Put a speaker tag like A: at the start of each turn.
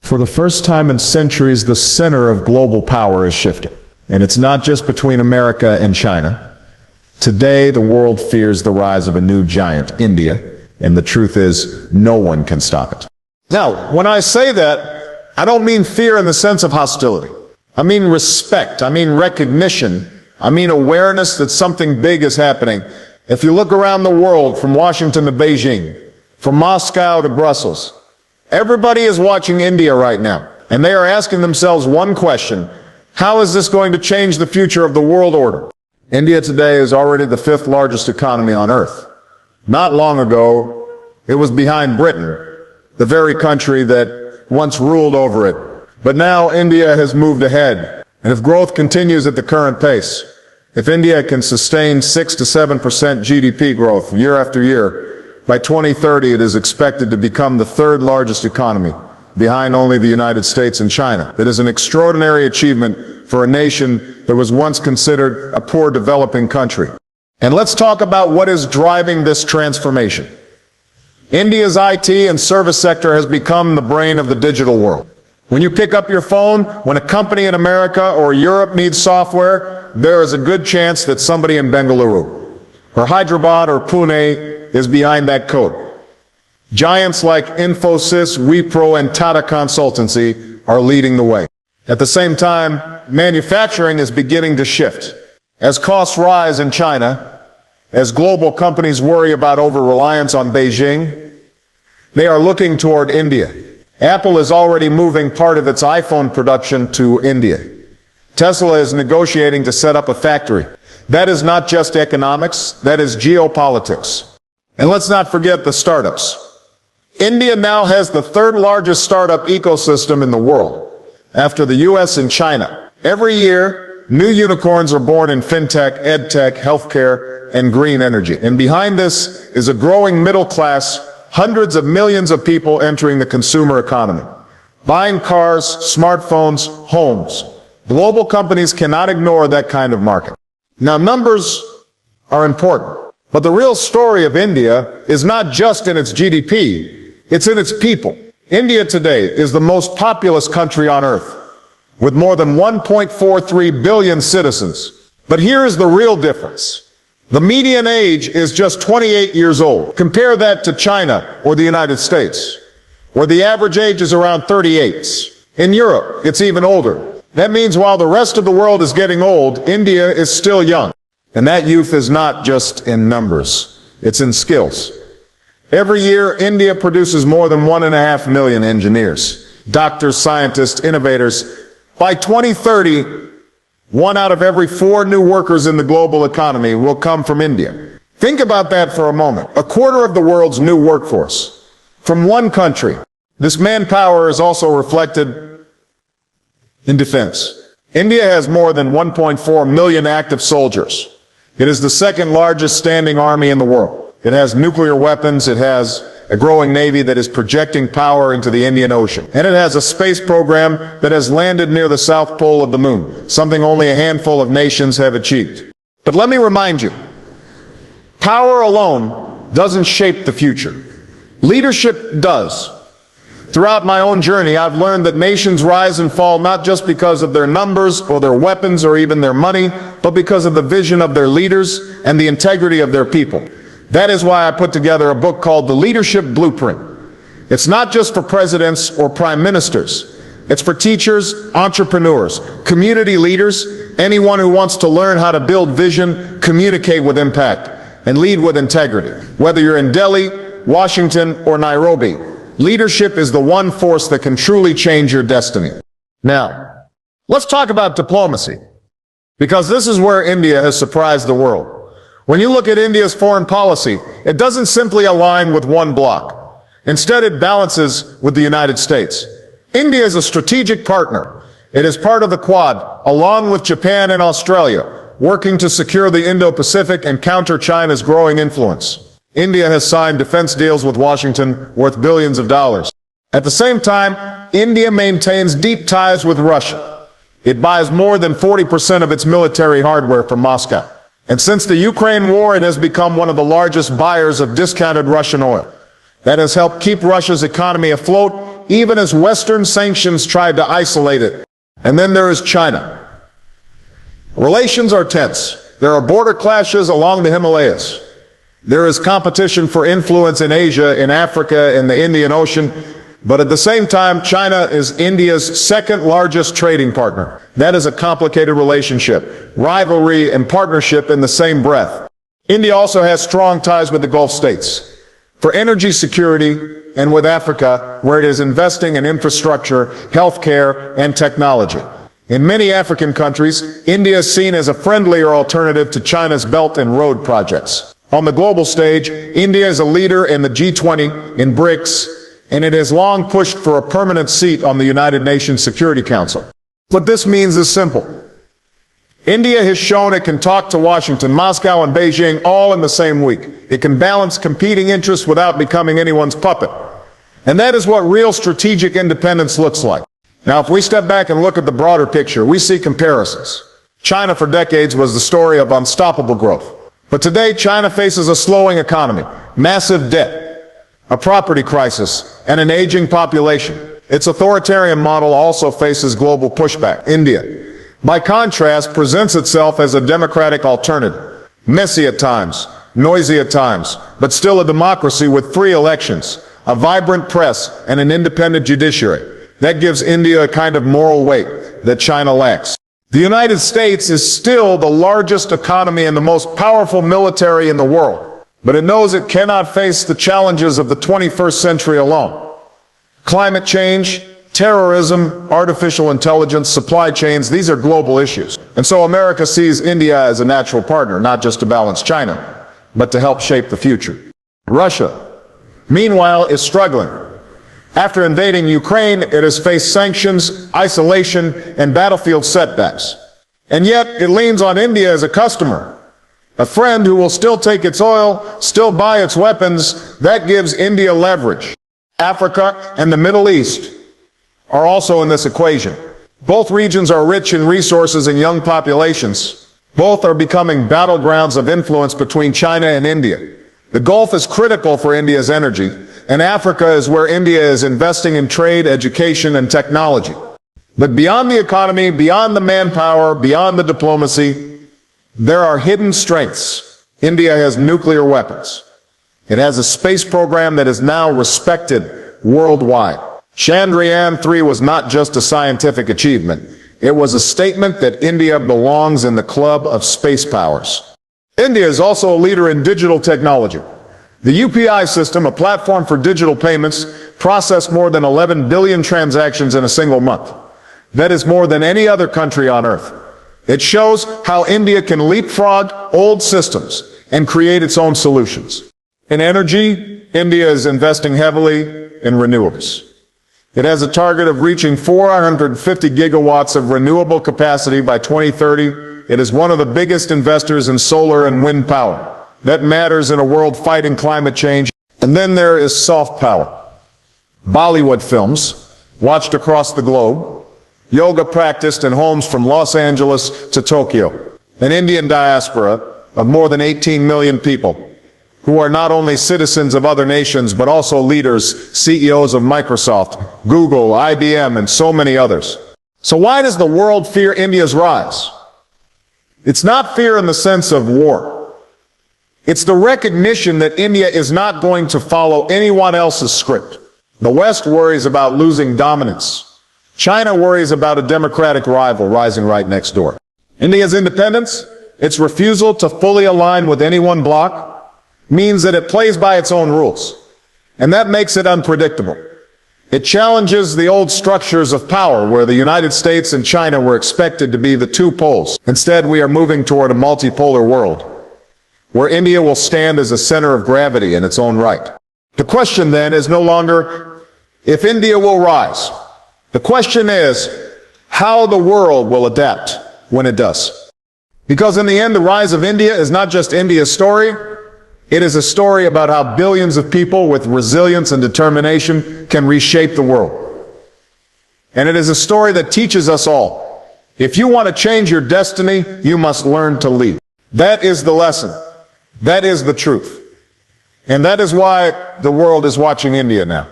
A: For the first time in centuries, the center of global power is shifting. And it's not just between America and China. Today, the world fears the rise of a new giant, India, and the truth is, no one can stop it. Now, when I say that, I don't mean fear in the sense of hostility. I mean respect. I mean recognition. I mean awareness that something big is happening. If you look around the world, from Washington to Beijing, from Moscow to Brussels, everybody is watching India right now, and they are asking themselves one question: how is this going to change the future of the world order? India today is already the 5th largest economy on earth. Not long ago, it was behind Britain, the very country that once ruled over it. But now India has moved ahead, and if growth continues at the current pace, if India can sustain 6 to 7% GDP growth year after year, by 2030 it is expected to become the 3rd largest economy, behind only the United States and China. That is an extraordinary achievement for a nation that was once considered a poor developing country. And let's talk about what is driving this transformation. India's IT and service sector has become the brain of the digital world. When you pick up your phone, when a company in America or Europe needs software, there is a good chance that somebody in Bengaluru, or Hyderabad or Pune is behind that code. Giants like Infosys, Wipro, and Tata Consultancy are leading the way. At the same time, manufacturing is beginning to shift. As costs rise in China, as global companies worry about over-reliance on Beijing, they are looking toward India. Apple is already moving part of its iPhone production to India. Tesla is negotiating to set up a factory. That is not just economics, that is geopolitics. And let's not forget the startups. India now has the 3rd largest startup ecosystem in the world, after the US and China. Every year, new unicorns are born in fintech, edtech, healthcare, and green energy. And behind this is a growing middle class, hundreds of millions of people entering the consumer economy, buying cars, smartphones, homes. Global companies cannot ignore that kind of market. Now, numbers are important, but the real story of India is not just in its GDP, it's in its people. India today is the most populous country on earth, with more than 1.43 billion citizens. But here is the real difference. The median age is just 28 years old. Compare that to China or the United States, where the average age is around 38. In Europe, it's even older. That means while the rest of the world is getting old, India is still young. And that youth is not just in numbers, it's in skills. Every year, India produces more than 1.5 million engineers, doctors, scientists, innovators. By 2030, 1 out of every 4 new workers in the global economy will come from India. Think about that for a moment. A quarter of the world's new workforce from one country. This manpower is also reflected in defense. India has more than 1.4 million active soldiers. It is the 2nd largest standing army in the world. It has nuclear weapons, it has a growing navy that is projecting power into the Indian Ocean. And it has a space program that has landed near the South Pole of the moon, something only a handful of nations have achieved. But let me remind you, power alone doesn't shape the future. Leadership does. Throughout my own journey, I've learned that nations rise and fall not just because of their numbers or their weapons or even their money, but because of the vision of their leaders and the integrity of their people. That is why I put together a book called The Leadership Blueprint. It's not just for presidents or prime ministers. It's for teachers, entrepreneurs, community leaders, anyone who wants to learn how to build vision, communicate with impact, and lead with integrity. Whether you're in Delhi, Washington, or Nairobi, leadership is the one force that can truly change your destiny. Now, let's talk about diplomacy, because this is where India has surprised the world. When you look at India's foreign policy, it doesn't simply align with one bloc. Instead, it balances with the United States. India is a strategic partner. It is part of the Quad, along with Japan and Australia, working to secure the Indo-Pacific and counter China's growing influence. India has signed defense deals with Washington worth billions of dollars. At the same time, India maintains deep ties with Russia. It buys more than 40% of its military hardware from Moscow. And since the Ukraine war, it has become one of the largest buyers of discounted Russian oil. That has helped keep Russia's economy afloat even as Western sanctions tried to isolate it. And then there is China. Relations are tense. There are border clashes along the Himalayas. There is competition for influence in Asia, in Africa, in the Indian Ocean. But at the same time, China is India's second largest trading partner. That is a complicated relationship, rivalry and partnership in the same breath. India also has strong ties with the Gulf states for energy security and with Africa, where it is investing in infrastructure, healthcare, and technology. In many African countries, India is seen as a friendlier alternative to China's Belt and Road projects. On the global stage, India is a leader in the G20, in BRICS, and it has long pushed for a permanent seat on the United Nations Security Council. What this means is simple. India has shown it can talk to Washington, Moscow, and Beijing all in the same week. It can balance competing interests without becoming anyone's puppet. And that is what real strategic independence looks like. Now, if we step back and look at the broader picture, we see comparisons. China for decades was the story of unstoppable growth. But today, China faces a slowing economy, massive debt, a property crisis, and an aging population. Its authoritarian model also faces global pushback. India, by contrast, presents itself as a democratic alternative. Messy at times, noisy at times, but still a democracy with free elections, a vibrant press, and an independent judiciary. That gives India a kind of moral weight that China lacks. The United States is still the largest economy and the most powerful military in the world, but it knows it cannot face the challenges of the 21st century alone. Climate change, terrorism, artificial intelligence, supply chains, these are global issues. And so America sees India as a natural partner, not just to balance China, but to help shape the future. Russia, meanwhile, is struggling. After invading Ukraine, it has faced sanctions, isolation, and battlefield setbacks. And yet, it leans on India as a customer, a friend who will still take its oil, still buy its weapons. That gives India leverage. Africa and the Middle East are also in this equation. Both regions are rich in resources and young populations. Both are becoming battlegrounds of influence between China and India. The Gulf is critical for India's energy, and Africa is where India is investing in trade, education, and technology. But beyond the economy, beyond the manpower, beyond the diplomacy, there are hidden strengths. India has nuclear weapons. It has a space program that is now respected worldwide. Chandrayaan-3 was not just a scientific achievement. It was a statement that India belongs in the club of space powers. India is also a leader in digital technology. The UPI system, a platform for digital payments, processed more than 11 billion transactions in a single month. That is more than any other country on earth. It shows how India can leapfrog old systems and create its own solutions. In energy, India is investing heavily in renewables. It has a target of reaching 450 gigawatts of renewable capacity by 2030. It is one of the biggest investors in solar and wind power. That matters in a world fighting climate change. And then there is soft power. Bollywood films, watched across the globe, yoga practiced in homes from Los Angeles to Tokyo, an Indian diaspora of more than 18 million people, who are not only citizens of other nations, but also leaders, CEOs of Microsoft, Google, IBM, and so many others. So why does the world fear India's rise? It's not fear in the sense of war. It's the recognition that India is not going to follow anyone else's script. The West worries about losing dominance. China worries about a democratic rival rising right next door. India's independence, its refusal to fully align with any one bloc, means that it plays by its own rules. And that makes it unpredictable. It challenges the old structures of power where the United States and China were expected to be the two poles. Instead, we are moving toward a multipolar world, where India will stand as a center of gravity in its own right. The question then is no longer if India will rise. The question is how the world will adapt when it does. Because in the end, the rise of India is not just India's story. It is a story about how billions of people with resilience and determination can reshape the world. And it is a story that teaches us all. If you want to change your destiny, you must learn to lead. That is the lesson. That is the truth. And that is why the world is watching India now.